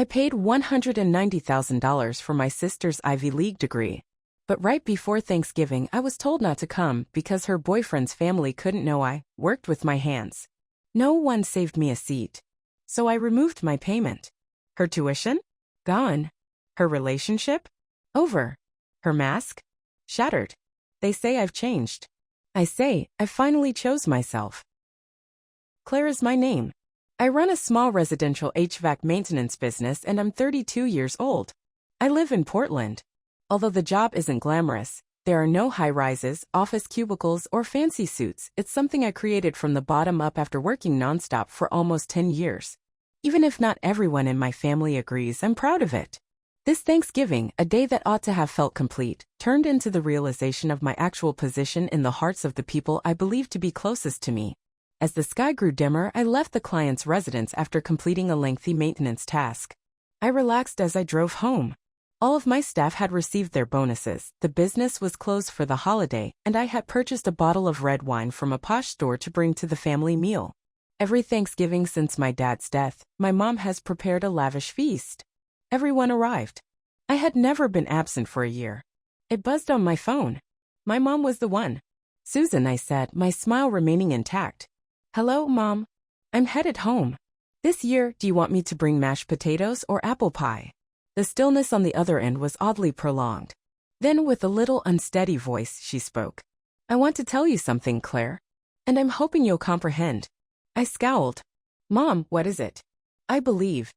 I paid $190,000 for my sister's Ivy League degree. But right before Thanksgiving, I was told not to come because her boyfriend's family couldn't know I worked with my hands. No one saved me a seat. So I removed my payment. Her tuition? Gone. Her relationship? Over. Her mask? Shattered. They say I've changed. I say, I finally chose myself. Claire is my name. I run a small residential HVAC maintenance business and I'm 32 years old. I live in Portland. Although the job isn't glamorous, there are no high-rises, office cubicles, or fancy suits. It's something I created from the bottom up after working nonstop for almost 10 years. Even if not everyone in my family agrees, I'm proud of it. This Thanksgiving, a day that ought to have felt complete, turned into the realization of my actual position in the hearts of the people I believed to be closest to me. As the sky grew dimmer, I left the client's residence after completing a lengthy maintenance task. I relaxed as I drove home. All of my staff had received their bonuses, the business was closed for the holiday, and I had purchased a bottle of red wine from a posh store to bring to the family meal. Every Thanksgiving since my dad's death, my mom has prepared a lavish feast. Everyone arrived. I had never been absent for a year. It buzzed on my phone. My mom was the one. Susan, I said, my smile remaining intact. Hello, Mom. I'm headed home. This year, do you want me to bring mashed potatoes or apple pie? The stillness on the other end was oddly prolonged. Then, with a little unsteady voice, she spoke. I want to tell you something, Claire. And I'm hoping you'll comprehend. I scowled. Mom, what is it? I believe.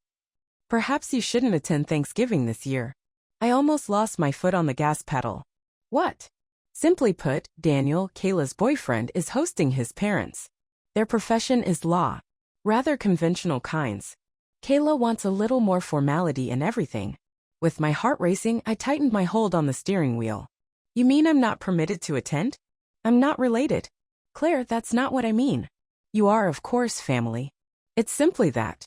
Perhaps you shouldn't attend Thanksgiving this year. I almost lost my foot on the gas pedal. What? Simply put, Daniel, Kayla's boyfriend, is hosting his parents. Their profession is law. Rather conventional kinds. Kayla wants a little more formality in everything. With my heart racing, I tightened my hold on the steering wheel. You mean I'm not permitted to attend? I'm not related. Claire, that's not what I mean. You are, of course, family. It's simply that.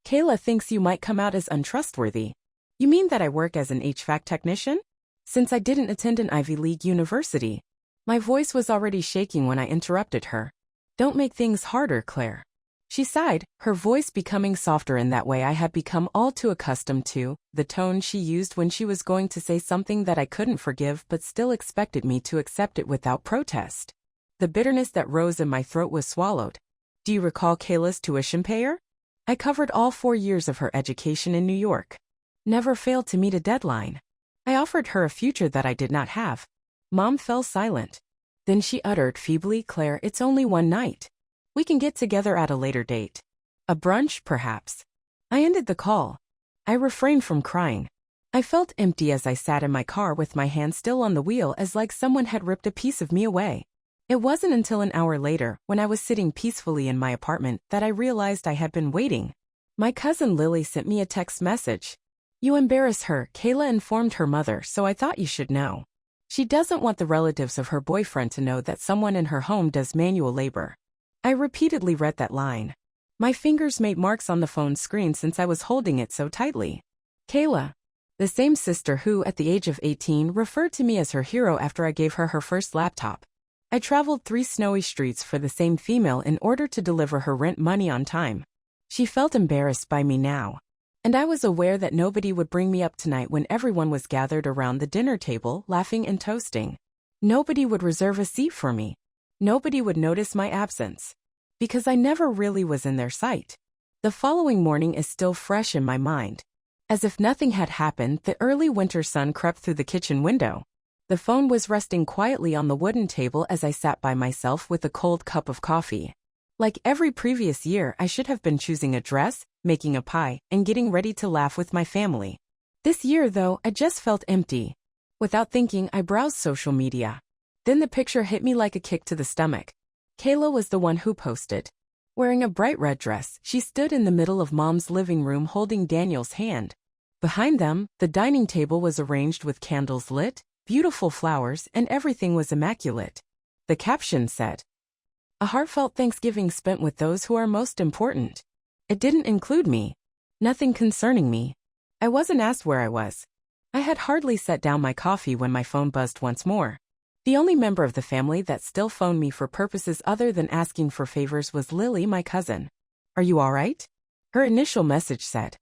Kayla thinks you might come out as untrustworthy. You mean that I work as an HVAC technician? Since I didn't attend an Ivy League university. My voice was already shaking when I interrupted her. Don't make things harder, Claire. She sighed, her voice becoming softer in that way I had become all too accustomed to, the tone she used when she was going to say something that I couldn't forgive but still expected me to accept it without protest. The bitterness that rose in my throat was swallowed. Do you recall Kayla's tuition payer? I covered all 4 years of her education in New York. Never failed to meet a deadline. I offered her a future that I did not have. Mom fell silent. Then she uttered feebly, Claire, it's only one night. We can get together at a later date. A brunch, perhaps. I ended the call. I refrained from crying. I felt empty as I sat in my car with my hand still on the wheel as like someone had ripped a piece of me away. It wasn't until an hour later, when I was sitting peacefully in my apartment, that I realized I had been waiting. My cousin Lily sent me a text message. You embarrass her, Kayla informed her mother, so I thought you should know. She doesn't want the relatives of her boyfriend to know that someone in her home does manual labor. I repeatedly read that line. My fingers made marks on the phone screen since I was holding it so tightly. Kayla. The same sister who, at the age of 18, referred to me as her hero after I gave her her first laptop. I traveled 3 snowy streets for the same female in order to deliver her rent money on time. She felt embarrassed by me now. And I was aware that nobody would bring me up tonight when everyone was gathered around the dinner table, laughing and toasting. Nobody would reserve a seat for me. Nobody would notice my absence. Because I never really was in their sight. The following morning is still fresh in my mind. As if nothing had happened, the early winter sun crept through the kitchen window. The phone was resting quietly on the wooden table as I sat by myself with a cold cup of coffee. Like every previous year, I should have been choosing a dress, making a pie, and getting ready to laugh with my family. This year, though, I just felt empty. Without thinking, I browsed social media. Then the picture hit me like a kick to the stomach. Kayla was the one who posted. Wearing a bright red dress, she stood in the middle of Mom's living room holding Daniel's hand. Behind them, the dining table was arranged with candles lit, beautiful flowers, and everything was immaculate. The caption said, "A heartfelt Thanksgiving spent with those who are most important." It didn't include me. Nothing concerning me. I wasn't asked where I was. I had hardly set down my coffee when my phone buzzed once more. The only member of the family that still phoned me for purposes other than asking for favors was Lily, my cousin. "Are you all right?" Her initial message said.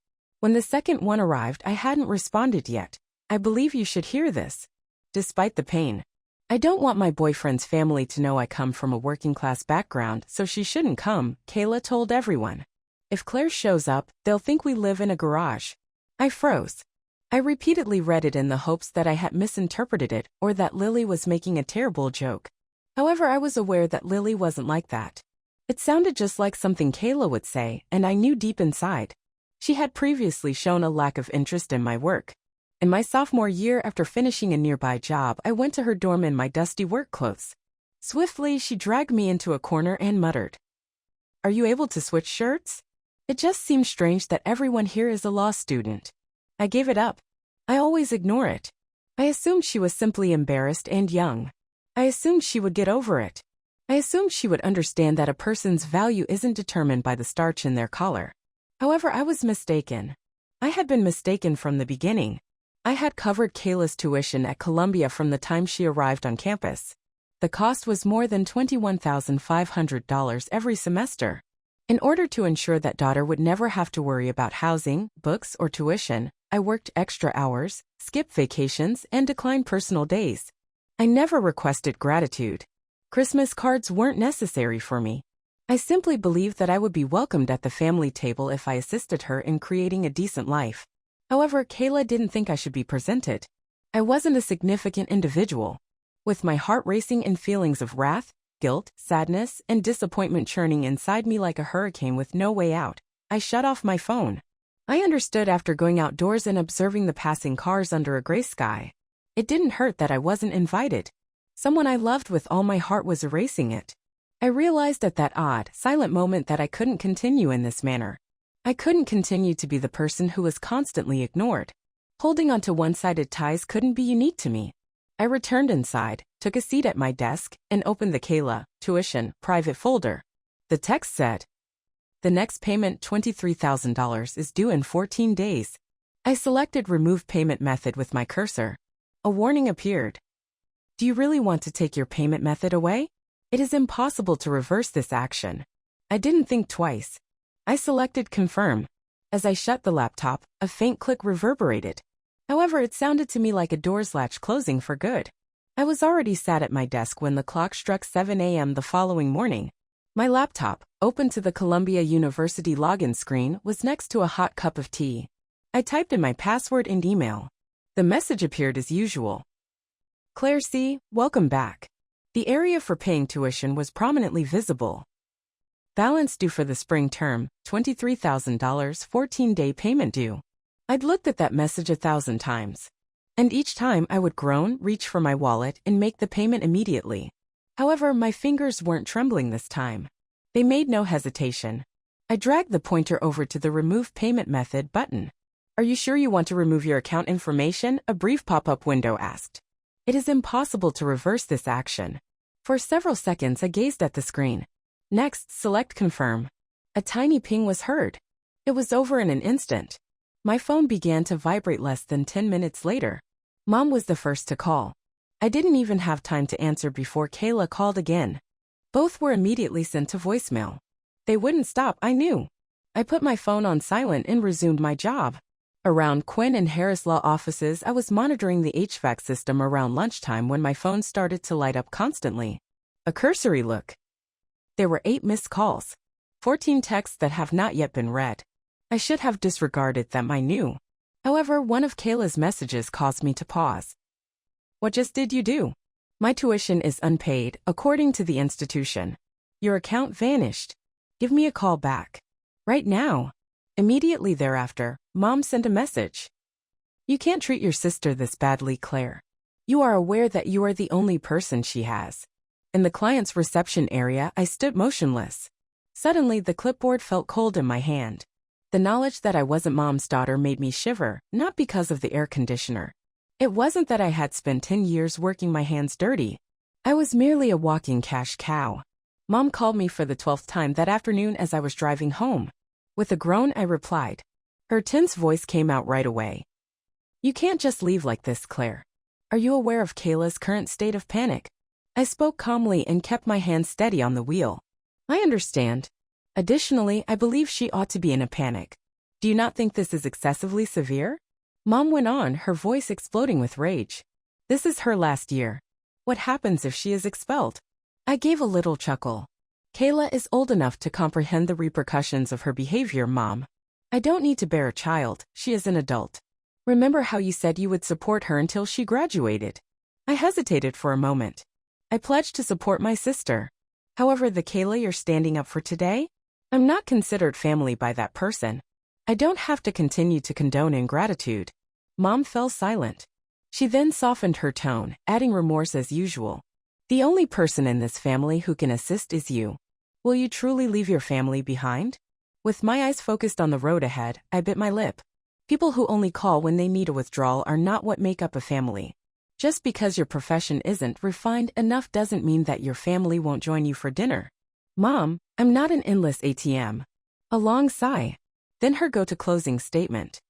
When the second one arrived, I hadn't responded yet. I believe you should hear this. Despite the pain. I don't want my boyfriend's family to know I come from a working-class background, so she shouldn't come, Kayla told everyone. If Claire shows up, they'll think we live in a garage. I froze. I repeatedly read it in the hopes that I had misinterpreted it or that Lily was making a terrible joke. However, I was aware that Lily wasn't like that. It sounded just like something Kayla would say, and I knew deep inside. She had previously shown a lack of interest in my work. In my sophomore year, after finishing a nearby job, I went to her dorm in my dusty work clothes. Swiftly, she dragged me into a corner and muttered, "Are you able to switch shirts? It just seems strange that everyone here is a law student." I gave it up. I always ignore it. I assumed she was simply embarrassed and young. I assumed she would get over it. I assumed she would understand that a person's value isn't determined by the starch in their collar. However, I was mistaken. I had been mistaken from the beginning. I had covered Kayla's tuition at Columbia from the time she arrived on campus. The cost was more than $21,500 every semester. In order to ensure that daughter would never have to worry about housing, books, or tuition, I worked extra hours, skipped vacations, and declined personal days. I never requested gratitude. Christmas cards weren't necessary for me. I simply believed that I would be welcomed at the family table if I assisted her in creating a decent life. However, Kayla didn't think I should be presented. I wasn't a significant individual. With my heart racing and feelings of wrath, guilt, sadness, and disappointment churning inside me like a hurricane with no way out, I shut off my phone. I understood after going outdoors and observing the passing cars under a gray sky. It didn't hurt that I wasn't invited. Someone I loved with all my heart was erasing it. I realized at that odd, silent moment that I couldn't continue in this manner. I couldn't continue to be the person who was constantly ignored. Holding on to one-sided ties couldn't be unique to me. I returned inside, took a seat at my desk, and opened the Kayla tuition private folder. The text said, "The next payment, $23,000, is due in 14 days. I selected Remove Payment Method with my cursor. A warning appeared. Do you really want to take your payment method away? It is impossible to reverse this action. I didn't think twice. I selected Confirm. As I shut the laptop, a faint click reverberated. However, it sounded to me like a door's latch closing for good. I was already sat at my desk when the clock struck 7 a.m. the following morning. My laptop, open to the Columbia University login screen, was next to a hot cup of tea. I typed in my password and email. The message appeared as usual. Claire C., welcome back. The area for paying tuition was prominently visible. Balance due for the spring term, $23,000, 14-day payment due. I'd looked at that message 1,000 times. And each time I would groan, reach for my wallet, and make the payment immediately. However, my fingers weren't trembling this time. They made no hesitation. I dragged the pointer over to the Remove Payment Method button. Are you sure you want to remove your account information? A brief pop-up window asked. It is impossible to reverse this action. For several seconds I gazed at the screen. Next, select Confirm. A tiny ping was heard. It was over in an instant. My phone began to vibrate less than 10 minutes later. Mom was the first to call. I didn't even have time to answer before Kayla called again. Both were immediately sent to voicemail. They wouldn't stop, I knew. I put my phone on silent and resumed my job. Around Quinn and Harris law offices, I was monitoring the HVAC system around lunchtime when my phone started to light up constantly. A cursory look. There were 8 missed calls. 14 texts that have not yet been read. I should have disregarded them, I knew. However, one of Kayla's messages caused me to pause. What just did you do? My tuition is unpaid, according to the institution. Your account vanished. Give me a call back. Right now. Immediately thereafter, Mom sent a message. You can't treat your sister this badly, Claire. You are aware that you are the only person she has. In the client's reception area, I stood motionless. Suddenly, the clipboard felt cold in my hand. The knowledge that I wasn't Mom's daughter made me shiver, not because of the air conditioner. It wasn't that I had spent 10 years working my hands dirty. I was merely a walking cash cow. Mom called me for the 12th time that afternoon as I was driving home. With a groan, I replied. Her tense voice came out right away. You can't just leave like this, Claire. Are you aware of Kayla's current state of panic? I spoke calmly and kept my hand steady on the wheel. I understand. Additionally, I believe she ought to be in a panic. Do you not think this is excessively severe? Mom went on, her voice exploding with rage. This is her last year. What happens if she is expelled? I gave a little chuckle. Kayla is old enough to comprehend the repercussions of her behavior, Mom. I don't need to bear a child, she is an adult. Remember how you said you would support her until she graduated? I hesitated for a moment. I pledged to support my sister. However, the Kayla you're standing up for today? I'm not considered family by that person. I don't have to continue to condone ingratitude. Mom fell silent. She then softened her tone, adding remorse as usual. The only person in this family who can assist is you. Will you truly leave your family behind? With my eyes focused on the road ahead, I bit my lip. People who only call when they need a withdrawal are not what make up a family. Just because your profession isn't refined enough doesn't mean that your family won't join you for dinner. Mom, I'm not an endless ATM. A long sigh. Then her go-to closing statement.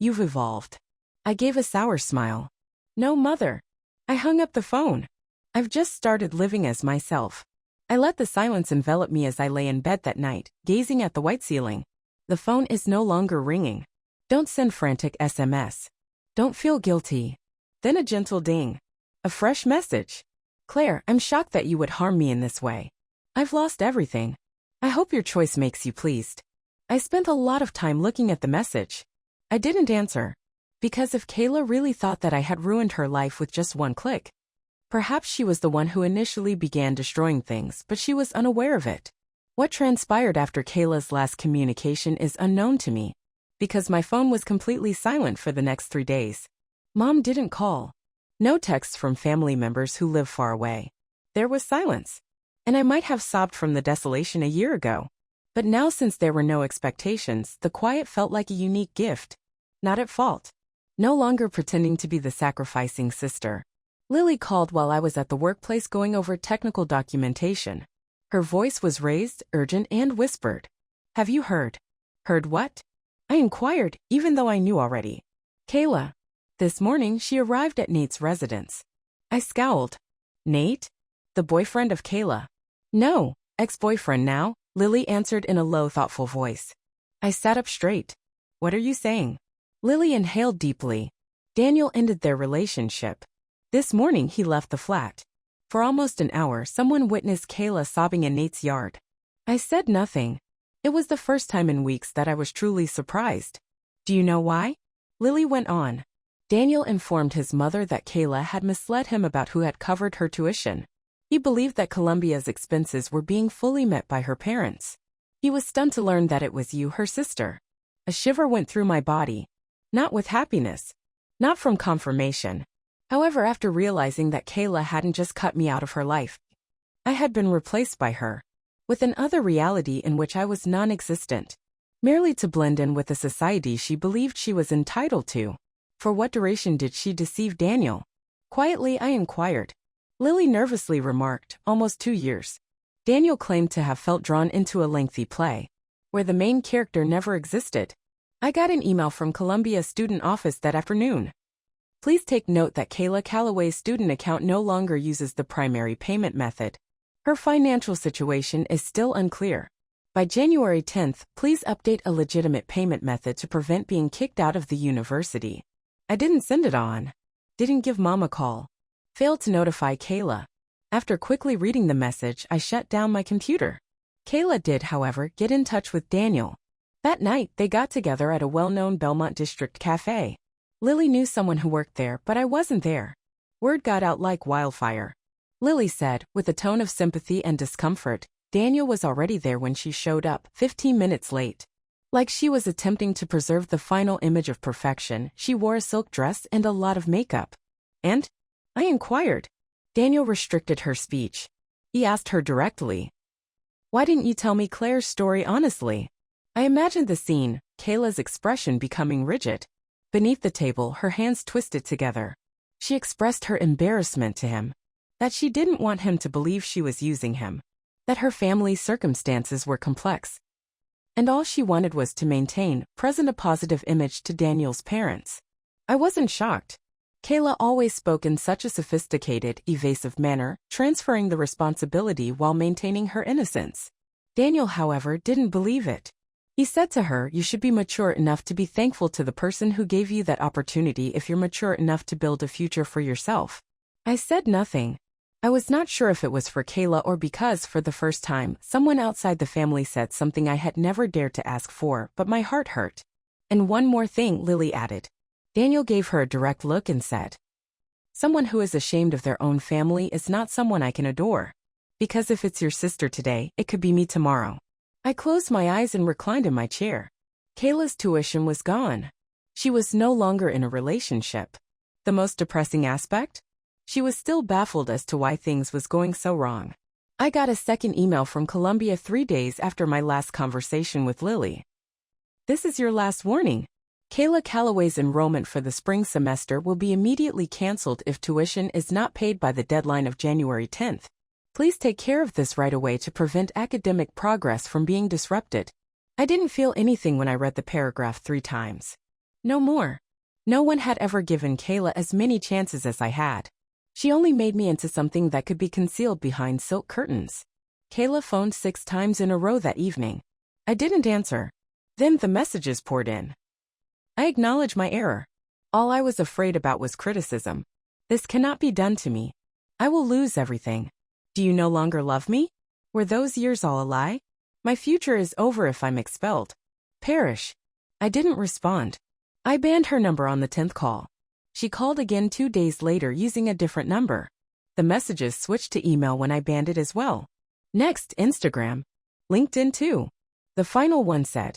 You've evolved. I gave a sour smile. No, Mother. I hung up the phone. I've just started living as myself. I let the silence envelop me as I lay in bed that night, gazing at the white ceiling. The phone is no longer ringing. Don't send frantic SMS. Don't feel guilty. Then a gentle ding. A fresh message. Claire, I'm shocked that you would harm me in this way. I've lost everything. I hope your choice makes you pleased. I spent a lot of time looking at the message. I didn't answer. Because if Kayla really thought that I had ruined her life with just one click, perhaps she was the one who initially began destroying things, but she was unaware of it. What transpired after Kayla's last communication is unknown to me, because my phone was completely silent for the next 3 days. Mom didn't call. No texts from family members who live far away. There was silence. And I might have sobbed from the desolation a year ago. But now, since there were no expectations, the quiet felt like a unique gift. Not at fault. No longer pretending to be the sacrificing sister. Lily called while I was at the workplace going over technical documentation. Her voice was raised, urgent, and whispered. Have you heard? Heard what? I inquired, even though I knew already. Kayla. This morning she arrived at Nate's residence. I scowled. Nate? The boyfriend of Kayla. No, ex-boyfriend now, Lily answered in a low, thoughtful voice. I sat up straight. What are you saying? Lily inhaled deeply. Daniel ended their relationship. This morning he left the flat. For almost an hour, someone witnessed Kayla sobbing in Nate's yard. I said nothing. It was the first time in weeks that I was truly surprised. Do you know why? Lily went on. Daniel informed his mother that Kayla had misled him about who had covered her tuition. He believed that Columbia's expenses were being fully met by her parents. He was stunned to learn that it was you, her sister. A shiver went through my body. Not with happiness. Not from confirmation. However, after realizing that Kayla hadn't just cut me out of her life, I had been replaced by her, with another reality in which I was non-existent, merely to blend in with the society she believed she was entitled to. For what duration did she deceive Daniel? Quietly, I inquired. Lily nervously remarked, almost 2 years. Daniel claimed to have felt drawn into a lengthy play, where the main character never existed. I got an email from Columbia's student office that afternoon. Please take note that Kayla Calloway's student account no longer uses the primary payment method. Her financial situation is still unclear. By January 10th, please update a legitimate payment method to prevent being kicked out of the university. I didn't send it on. Didn't give Mom a call. Failed to notify Kayla. After quickly reading the message, I shut down my computer. Kayla did, however, get in touch with Daniel. That night, they got together at a well-known Belmont District cafe. Lily knew someone who worked there, but I wasn't there. Word got out like wildfire. Lily said, with a tone of sympathy and discomfort, Daniel was already there when she showed up, 15 minutes late. Like she was attempting to preserve the final image of perfection, she wore a silk dress and a lot of makeup. And? I inquired. Daniel restricted her speech. He asked her directly. Why didn't you tell me Claire's story honestly? I imagined the scene, Kayla's expression becoming rigid. Beneath the table, her hands twisted together. She expressed her embarrassment to him. That she didn't want him to believe she was using him. That her family's circumstances were complex. And all she wanted was to maintain, present a positive image to Daniel's parents. I wasn't shocked. Kayla always spoke in such a sophisticated, evasive manner, transferring the responsibility while maintaining her innocence. Daniel, however, didn't believe it. He said to her, "You should be mature enough to be thankful to the person who gave you that opportunity if you're mature enough to build a future for yourself." I said nothing. I was not sure if it was for Kayla or because, for the first time, someone outside the family said something I had never dared to ask for, but my heart hurt. "And one more thing," Lily added. Daniel gave her a direct look and said, "Someone who is ashamed of their own family is not someone I can adore. Because if it's your sister today, it could be me tomorrow." I closed my eyes and reclined in my chair. Kayla's tuition was gone. She was no longer in a relationship. The most depressing aspect? She was still baffled as to why things was going so wrong. I got a second email from Columbia 3 days after my last conversation with Lily. "This is your last warning. Kayla Calloway's enrollment for the spring semester will be immediately canceled if tuition is not paid by the deadline of January 10th. Please take care of this right away to prevent academic progress from being disrupted." I didn't feel anything when I read the paragraph 3 times. No more. No one had ever given Kayla as many chances as I had. She only made me into something that could be concealed behind silk curtains. Kayla phoned 6 times in a row that evening. I didn't answer. Then the messages poured in. I acknowledge my error. All I was afraid about was criticism. "This cannot be done to me. I will lose everything. Do you no longer love me? Were those years all a lie? My future is over if I'm expelled. Perish." I didn't respond. I banned her number on the 10th call. She called again 2 days later using a different number. The messages switched to email when I banned it as well. Next, Instagram. LinkedIn too. The final one said,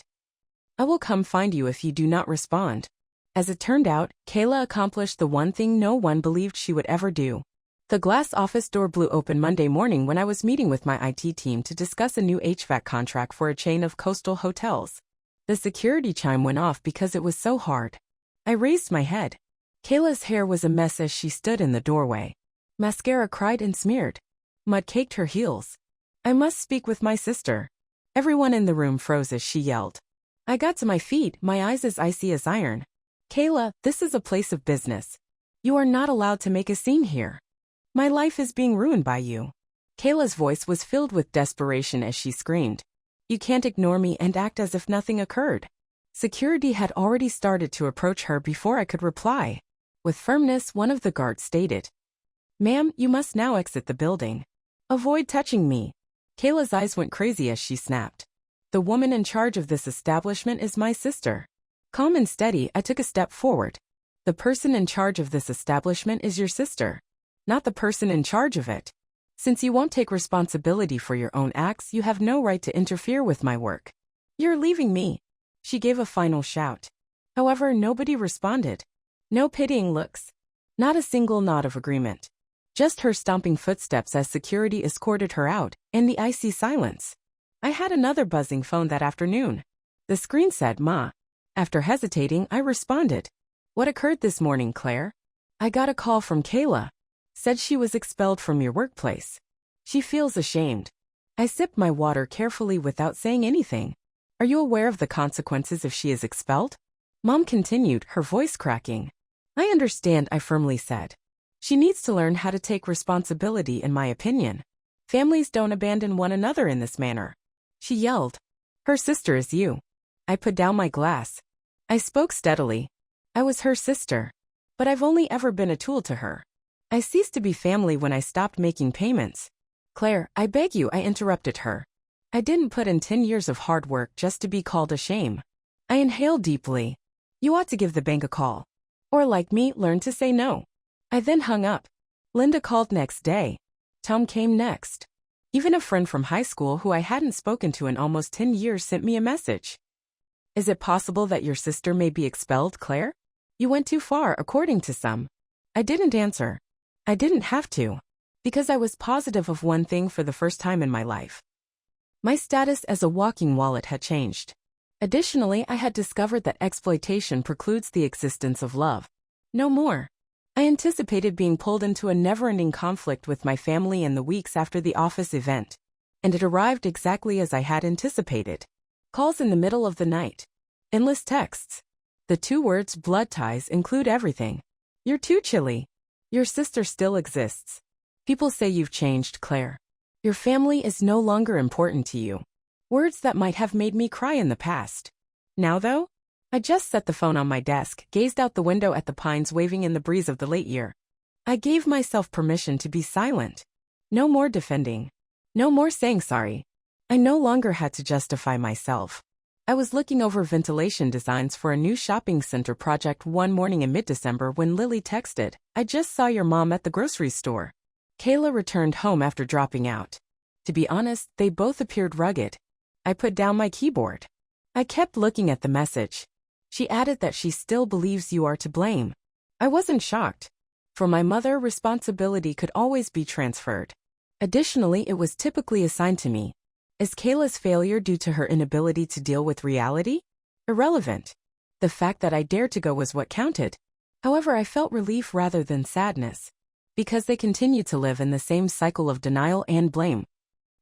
"I will come find you if you do not respond." As it turned out, Kayla accomplished the one thing no one believed she would ever do. The glass office door blew open Monday morning when I was meeting with my IT team to discuss a new HVAC contract for a chain of coastal hotels. The security chime went off because it was so hard. I raised my head. Kayla's hair was a mess as she stood in the doorway. Mascara cried and smeared. Mud caked her heels. "I must speak with my sister." Everyone in the room froze as she yelled. I got to my feet, my eyes as icy as iron. "Kayla, this is a place of business. You are not allowed to make a scene here. My life is being ruined by you." Kayla's voice was filled with desperation as she screamed, "You can't ignore me and act as if nothing occurred." Security had already started to approach her before I could reply. With firmness, one of the guards stated, "Ma'am, you must now exit the building. Avoid touching me." Kayla's eyes went crazy as she snapped, "The woman in charge of this establishment is my sister." Calm and steady, I took a step forward. "The person in charge of this establishment is your sister, not the person in charge of it. Since you won't take responsibility for your own acts, you have no right to interfere with my work. You're leaving me." She gave a final shout. However, nobody responded. No pitying looks. Not a single nod of agreement. Just her stomping footsteps as security escorted her out, and the icy silence. I had another buzzing phone that afternoon. The screen said, "Ma." After hesitating, I responded, "What occurred this morning, Claire?" "I got a call from Kayla. Said she was expelled from your workplace. She feels ashamed." I sipped my water carefully without saying anything. "Are you aware of the consequences if she is expelled?" Mom continued, her voice cracking. "I understand," I firmly said. "She needs to learn how to take responsibility, in my opinion. Families don't abandon one another in this manner." She yelled, "Her sister is you." I put down my glass. I spoke steadily. "I was her sister. But I've only ever been a tool to her. I ceased to be family when I stopped making payments." "Claire, I beg you," I interrupted her. "I didn't put in 10 years of hard work just to be called a shame." I inhaled deeply. "You ought to give the bank a call. Or like me, learn to say no." I then hung up. Linda called next day. Tom came next. Even a friend from high school who I hadn't spoken to in almost 10 years sent me a message. "Is it possible that your sister may be expelled, Claire? You went too far, according to some." I didn't answer. I didn't have to. Because I was positive of one thing for the first time in my life. My status as a walking wallet had changed. Additionally, I had discovered that exploitation precludes the existence of love. No more. I anticipated being pulled into a never-ending conflict with my family in the weeks after the office event. And it arrived exactly as I had anticipated. Calls in the middle of the night. Endless texts. The 2 words blood ties include everything. "You're too chilly. Your sister still exists. People say you've changed, Claire. Your family is no longer important to you. Words that might have made me cry in the past. Now though? I just set the phone on my desk, gazed out the window at the pines waving in the breeze of the late year. I gave myself permission to be silent. No more defending. No more saying sorry. I no longer had to justify myself. I was looking over ventilation designs for a new shopping center project one morning in mid-December when Lily texted, "I just saw your mom at the grocery store." Kayla returned home after dropping out. To be honest, they both appeared rugged. I put down my keyboard. I kept looking at the message. She added that she still believes you are to blame. I wasn't shocked. For my mother, responsibility could always be transferred. Additionally, it was typically assigned to me. Is Kayla's failure due to her inability to deal with reality? Irrelevant. The fact that I dared to go was what counted. However, I felt relief rather than sadness, because they continued to live in the same cycle of denial and blame.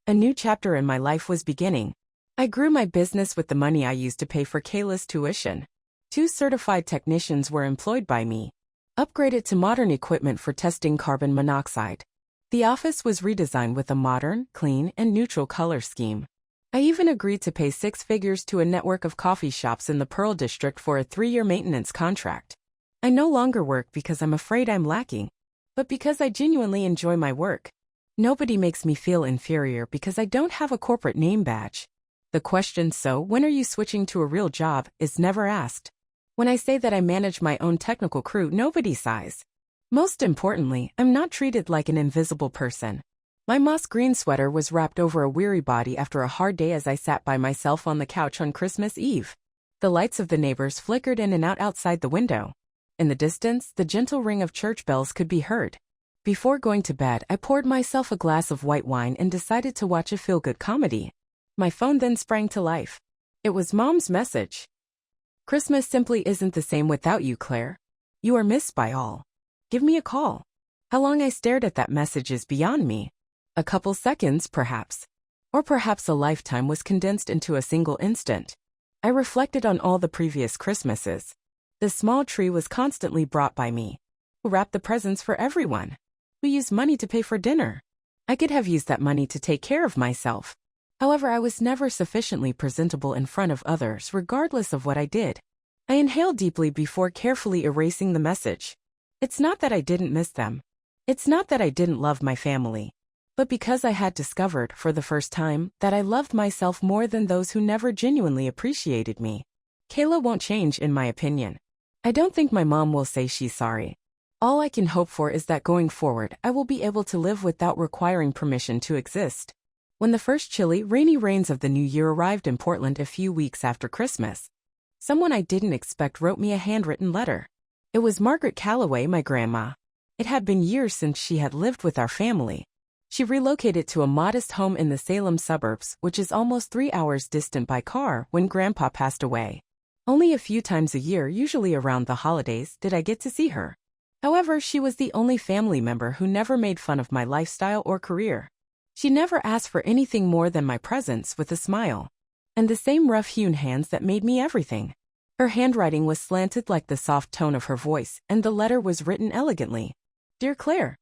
A new chapter in my life was beginning. I grew my business with the money I used to pay for Kayla's tuition. 2 certified technicians were employed by me. Upgraded to modern equipment for testing carbon monoxide. The office was redesigned with a modern, clean, and neutral color scheme. I even agreed to pay 6 figures to a network of coffee shops in the Pearl District for a 3-year maintenance contract. I no longer work because I'm afraid I'm lacking, but because I genuinely enjoy my work. Nobody makes me feel inferior because I don't have a corporate name badge. The question, "So, when are you switching to a real job?" is never asked. When I say that I manage my own technical crew, nobody sighs. Most importantly, I'm not treated like an invisible person. My moss green sweater was wrapped over a weary body after a hard day as I sat by myself on the couch on Christmas Eve. The lights of the neighbors flickered in and out outside the window. In the distance, the gentle ring of church bells could be heard. Before going to bed, I poured myself a glass of white wine and decided to watch a feel-good comedy. My phone then sprang to life. It was Mom's message. "Christmas simply isn't the same without you, Claire. You are missed by all. Give me a call." How long I stared at that message is beyond me. A couple seconds, perhaps. Or perhaps a lifetime was condensed into a single instant. I reflected on all the previous Christmases. The small tree was constantly brought by me. Who wrapped the presents for everyone? Who used money to pay for dinner? I could have used that money to take care of myself. However, I was never sufficiently presentable in front of others, regardless of what I did. I inhaled deeply before carefully erasing the message. It's not that I didn't miss them. It's not that I didn't love my family. But because I had discovered, for the first time, that I loved myself more than those who never genuinely appreciated me. Kayla won't change, in my opinion. I don't think my mom will say she's sorry. All I can hope for is that going forward, I will be able to live without requiring permission to exist. When the first chilly, rainy rains of the new year arrived in Portland a few weeks after Christmas, someone I didn't expect wrote me a handwritten letter. It was Margaret Calloway, my grandma. It had been years since she had lived with our family. She relocated to a modest home in the Salem suburbs, which is almost 3 hours distant by car, when Grandpa passed away. Only a few times a year, usually around the holidays, did I get to see her. However, she was the only family member who never made fun of my lifestyle or career. She never asked for anything more than my presence with a smile, and the same rough-hewn hands that made me everything. Her handwriting was slanted like the soft tone of her voice, and the letter was written elegantly. "Dear Claire,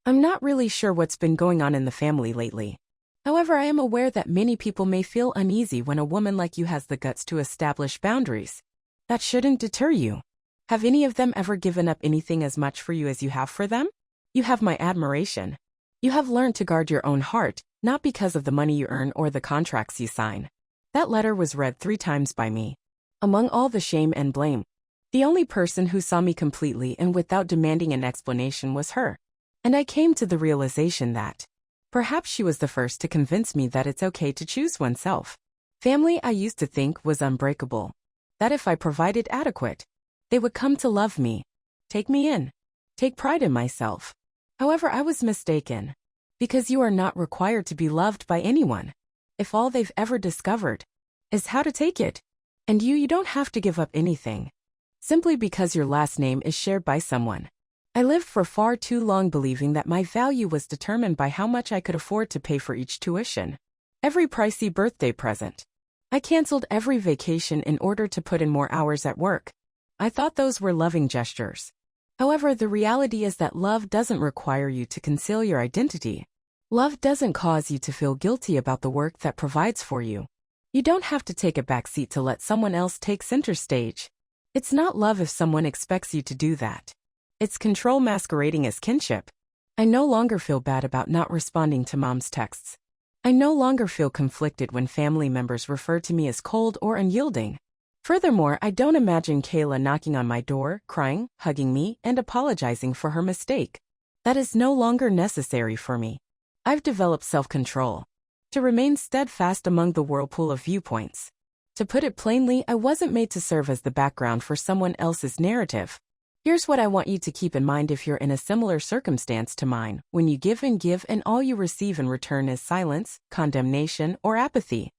I'm not really sure what's been going on in the family lately. However, I am aware that many people may feel uneasy when a woman like you has the guts to establish boundaries. That shouldn't deter you. Have any of them ever given up anything as much for you as you have for them? You have my admiration. You have learned to guard your own heart, not because of the money you earn or the contracts you sign." That letter was read 3 times by me. Among all the shame and blame, the only person who saw me completely and without demanding an explanation was her. And I came to the realization that perhaps she was the first to convince me that it's okay to choose oneself. Family, I used to think, was unbreakable. That if I provided adequate, they would come to love me, take me in, take pride in myself. However, I was mistaken. Because you are not required to be loved by anyone. If all they've ever discovered is how to take it, and you don't have to give up anything, simply because your last name is shared by someone. I lived for far too long believing that my value was determined by how much I could afford to pay for each tuition. Every pricey birthday present. I canceled every vacation in order to put in more hours at work. I thought those were loving gestures. However, the reality is that love doesn't require you to conceal your identity. Love doesn't cause you to feel guilty about the work that provides for you. You don't have to take a backseat to let someone else take center stage. It's not love if someone expects you to do that. It's control masquerading as kinship. I no longer feel bad about not responding to mom's texts. I no longer feel conflicted when family members refer to me as cold or unyielding. Furthermore, I don't imagine Kayla knocking on my door, crying, hugging me, and apologizing for her mistake. That is no longer necessary for me. I've developed self-control to remain steadfast among the whirlpool of viewpoints. To put it plainly, I wasn't made to serve as the background for someone else's narrative. Here's what I want you to keep in mind if you're in a similar circumstance to mine: when you give and all you receive in return is silence, condemnation, or apathy.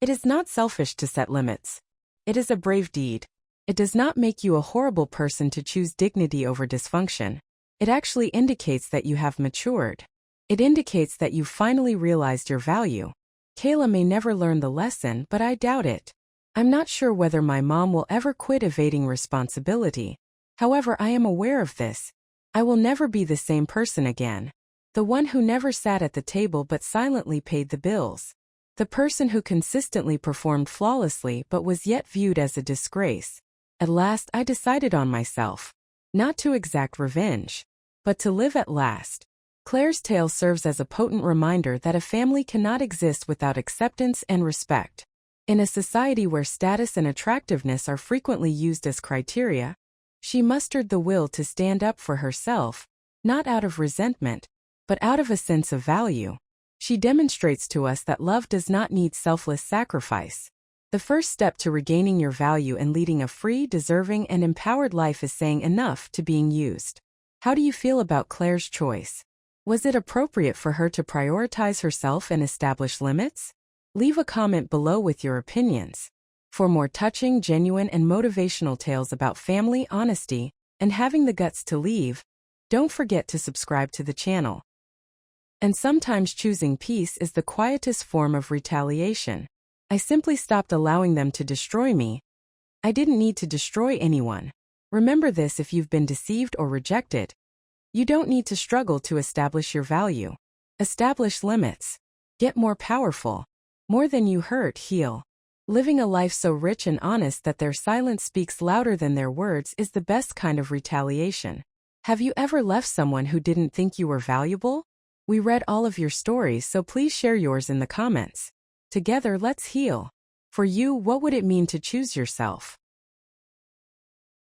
It is not selfish to set limits. It is a brave deed. It does not make you a horrible person to choose dignity over dysfunction. It actually indicates that you have matured. It indicates that you've finally realized your value. Kayla may never learn the lesson, but I doubt it. I'm not sure whether my mom will ever quit evading responsibility. However, I am aware of this. I will never be the same person again. The one who never sat at the table but silently paid the bills. The person who consistently performed flawlessly but was yet viewed as a disgrace. At last I decided on myself. Not to exact revenge, but to live at last. Claire's tale serves as a potent reminder that a family cannot exist without acceptance and respect. In a society where status and attractiveness are frequently used as criteria, she mustered the will to stand up for herself, not out of resentment, but out of a sense of value. She demonstrates to us that love does not need selfless sacrifice. The first step to regaining your value and leading a free, deserving, and empowered life is saying enough to being used. How do you feel about Claire's choice? Was it appropriate for her to prioritize herself and establish limits? Leave a comment below with your opinions. For more touching, genuine, and motivational tales about family, honesty, and having the guts to leave, don't forget to subscribe to the channel. And sometimes choosing peace is the quietest form of retaliation. I simply stopped allowing them to destroy me. I didn't need to destroy anyone. Remember this: if you've been deceived or rejected, you don't need to struggle to establish your value. Establish limits. Get more powerful. More than you hurt, heal. Living a life so rich and honest that their silence speaks louder than their words is the best kind of retaliation. Have you ever left someone who didn't think you were valuable? We read all of your stories, so please share yours in the comments. Together, let's heal. For you, what would it mean to choose yourself?